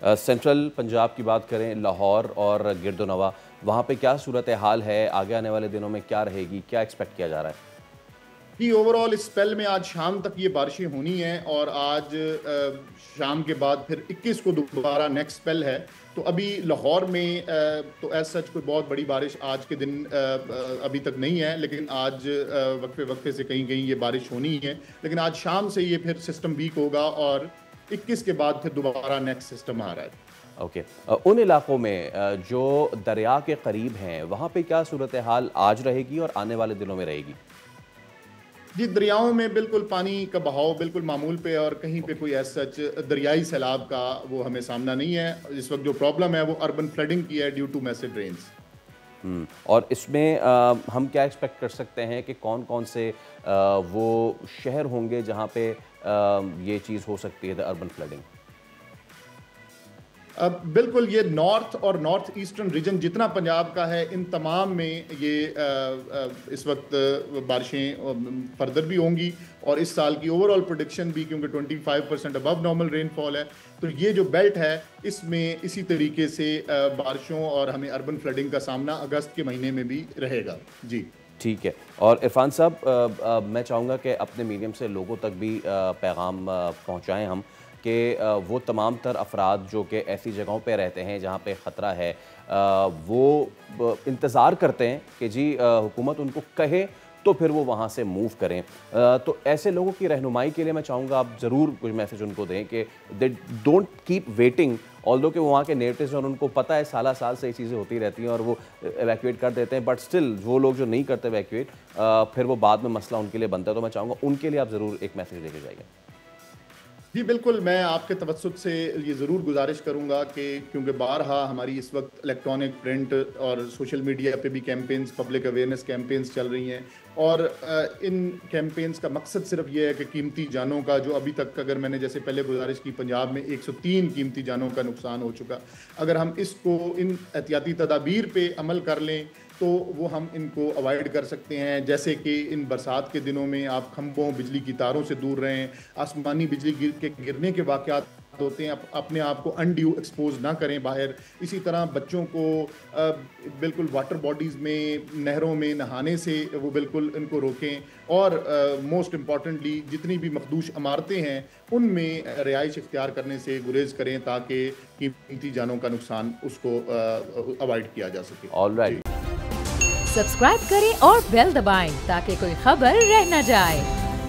Central Punjab की बात करें, लाहौर और गिरदोनवा, वहाँ पे क्या सूरत हाल है? आगे आने वाले दिनों में क्या रहेगी? क्या एक्सपेक्ट किया जा रहा है? जी, ओवरऑल इस स्पेल में आज शाम तक ये बारिशें होनी हैं और आज शाम के बाद फिर 21 को दोबारा नेक्स्ट स्पेल है। तो अभी लाहौर में तो एज सच कोई बहुत बड़ी बारिश आज के दिन अभी तक नहीं है, लेकिन आज वक्फे वक्फे से कहीं कहीं ये बारिश होनी है। लेकिन आज शाम से ये फिर सिस्टम वीक होगा और 21 के बाद फिर दोबारा नेक्स्ट सिस्टम आ रहा है। ओके। उन इलाकों में जो दरिया के करीब हैं, वहाँ पे क्या सूरत हाल आज रहेगी और आने वाले दिनों में रहेगी? जी, दरियाओं में बिल्कुल पानी का बहाव बिल्कुल मामूल पे और कहीं पे कोई एज सच दरियाई सैलाब का वो हमें सामना नहीं है। इस वक्त जो प्रॉब्लम है वो अर्बन फ्लडिंग की है ड्यू टू मैसिव रेन्स। और इसमें हम क्या एक्सपेक्ट कर सकते हैं कि कौन कौन से वो शहर होंगे जहाँ पे ये चीज़ हो सकती है, द अर्बन फ्लडिंग? अब बिल्कुल ये नॉर्थ और नॉर्थ ईस्टर्न रीजन जितना पंजाब का है, इन तमाम में ये इस वक्त बारिशें फर्दर भी होंगी और इस साल की ओवरऑल प्रोडिक्शन भी, क्योंकि 25% अबव नॉर्मल रेनफॉल है, तो ये जो बेल्ट है इसमें इसी तरीके से बारिशों और हमें अर्बन फ्लडिंग का सामना अगस्त के महीने में भी रहेगा। जी ठीक है। और इरफान साहब, मैं चाहूँगा कि अपने मीडियम से लोगों तक भी पैगाम पहुँचाएँ हम कि वो तमाम तर अफराद जो कि ऐसी जगहों पे रहते हैं जहाँ पे ख़तरा है, वो इंतज़ार करते हैं कि जी हुकूमत उनको कहे तो फिर वो वहाँ से मूव करें। तो ऐसे लोगों की रहनुमाई के लिए मैं चाहूँगा आप ज़रूर कुछ मैसेज उनको दें कि they don't keep waiting, although कि वो वहाँ के नेटिव्स हैं और उनको पता है साल साल से ये चीज़ें होती रहती हैं और वो एवैक्यूएट कर देते हैं, बट स्टिल वो लोग जो नहीं करते एवैक्यूएट, फिर वो बाद में मसला उनके लिए बनता है। तो मैं चाहूँगा उनके लिए आप ज़रूर एक मैसेज लेके जाइए। जी बिल्कुल, मैं आपके तवज्जुह से ये ज़रूर गुजारिश करूँगा कि क्योंकि बारहा हमारी इस वक्त इलेक्ट्रॉनिक, प्रिंट और सोशल मीडिया पे भी कैंपेन्स, पब्लिक अवेयरनेस कैंपेन्स चल रही हैं और इन कैंपेन्स का मकसद सिर्फ ये है कि कीमती जानों का, जो अभी तक, अगर मैंने जैसे पहले गुजारिश की, पंजाब में 103 कीमती जानों का नुकसान हो चुका, अगर हम इसको इन एहतियाती तदाबीर पे अमल कर लें तो वो हम इनको अवॉइड कर सकते हैं। जैसे कि इन बरसात के दिनों में आप खंभों, बिजली की तारों से दूर रहें, आसमानी बिजली गिरने के वाक़यात होते हैं, अपने आप को अनड्यू एक्सपोज ना करें बाहर। इसी तरह बच्चों को बिल्कुल वाटर बॉडीज़ में, नहरों में नहाने से वो बिल्कुल इनको रोकें और मोस्ट इम्पॉर्टेंटली जितनी भी मखदूश इमारतें हैं उनमें रिहाइश इख्तियार करने से गुरेज करें ताकि कीमती जानों का नुकसान उसको अवॉइड किया जा सके। All right. सब्सक्राइब करें और बेल दबाएं ताकि कोई खबर रह न जाए।